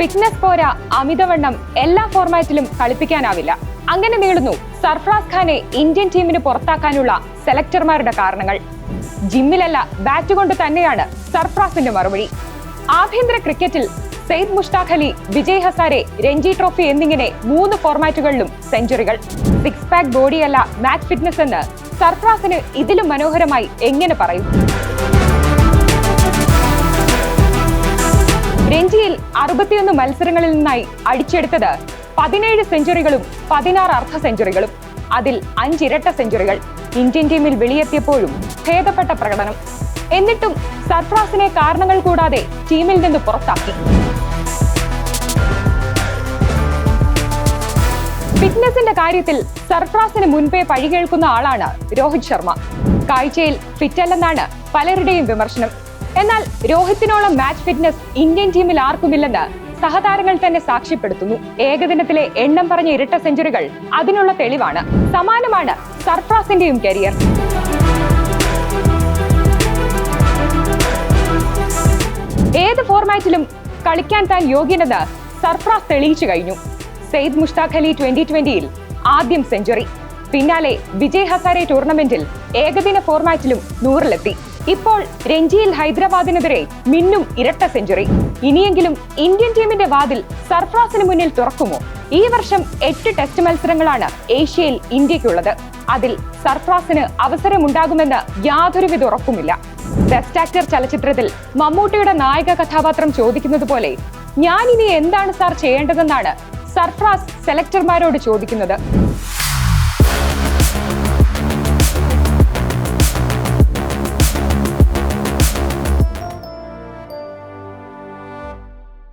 Fitness പോരാ, അമിതവണ്ണം, എല്ലാ ഫോർമാറ്റിലും കളിപ്പിക്കാനാവില്ല. അങ്ങനെ നീളുന്നു സർഫറാസ് ഖാനെ ഇന്ത്യൻ ടീമിന് പുറത്താക്കാനുള്ള സെലക്ടർമാരുടെ കാരണങ്ങൾ. ജിമ്മിലല്ല, ബാറ്റ് കൊണ്ട് തന്നെയാണ് സർഫറാസിന്റെ മറുപടി. ആഭ്യന്തര ക്രിക്കറ്റിൽ സെയ്ദ് മുഷ്താഖ് അലി, വിജയ് ഹസാരെ, രഞ്ജി ട്രോഫി എന്നിങ്ങനെ 3 ഫോർമാറ്റുകളിലും സെഞ്ചുറികൾ. 6 പാക്ക് ബോഡിയല്ല മാച്ച് ഫിറ്റ്നസ് എന്ന് സർഫറാസിന് ഇതിലും മനോഹരമായി എങ്ങനെ പറയും? രഞ്ജിയിൽ 61 മത്സരങ്ങളിൽ നിന്നായി അടിച്ചെടുത്തത് 17 സെഞ്ചുറികളും 16 അർദ്ധ സെഞ്ചുറികളും. അതിൽ 5 ഇരട്ട സെഞ്ചുറികൾ. ഇന്ത്യൻ ടീമിൽ വെളിയെത്തിയപ്പോഴും ഭേദപ്പെട്ട പ്രകടനം. എന്നിട്ടും സർഫറാസിനെ കാരണങ്ങൾ കൂടാതെ ടീമിൽ നിന്ന് പുറത്താക്കി. ഫിറ്റ്നസിന്റെ കാര്യത്തിൽ സർഫറാസിന് മുൻപേ പഴികേൾക്കുന്ന ആളാണ് രോഹിത് ശർമ്മ. കാഴ്ചയിൽ ഫിറ്റല്ലെന്നാണ് പലരുടെയും വിമർശനം. എന്നാൽ രോഹിത്തിനോളം മാച്ച് ഫിറ്റ്നസ് ഇന്ത്യൻ ടീമിൽ ആർക്കുമില്ലെന്ന് സഹതാരങ്ങൾ തന്നെ സാക്ഷ്യപ്പെടുത്തുന്നു. ഏകദിനത്തിലെ എണ്ണം പറഞ്ഞ ഇരട്ട സെഞ്ചുറികൾ അതിനുള്ള തെളിവാണ്. സമാനമാണ് സർഫറാസിന്റെയും കരിയർ. ഏത് ഫോർമാറ്റിലും കളിക്കാൻ താൻ യോഗ്യനെന്ന് സർഫറാസ് തെളിയിച്ചു കഴിഞ്ഞു. സെയ്ദ് മുഷ്താഖ് അലി 2020-ൽ ആദ്യം സെഞ്ചുറി. പിന്നാലെ വിജയ് ഹസാരെ ടൂർണമെന്റിൽ ഏകദിന ഫോർമാറ്റിലും 100-ലെത്തി. ഇപ്പോൾ രഞ്ജിയിൽ ഹൈദരാബാദിനെതിരെ മിന്നും ഇരട്ട സെഞ്ചുറി. ഇനിയെങ്കിലും ഇന്ത്യൻ ടീമിന്റെ വാതിൽ സർഫറാസിന് മുന്നിൽ തുറക്കുമോ? ഈ വർഷം 8 ടെസ്റ്റ് മത്സരങ്ങളാണ് ഏഷ്യയിൽ ഇന്ത്യക്കുള്ളത്. അതിൽ സർഫറാസിന് അവസരമുണ്ടാകുമെന്ന് യാതൊരുവിധ ഉറപ്പുമില്ല. ബെസ്റ്റ് ആക്ടർ ചലച്ചിത്രത്തിൽ മമ്മൂട്ടിയുടെ നായക കഥാപാത്രം ചോദിക്കുന്നത് പോലെ ഞാൻ ഇനി എന്താണ് സാർ ചെയ്യേണ്ടതെന്നാണ് സർഫറാസ് സെലക്ടർമാരോട് ചോദിക്കുന്നത്.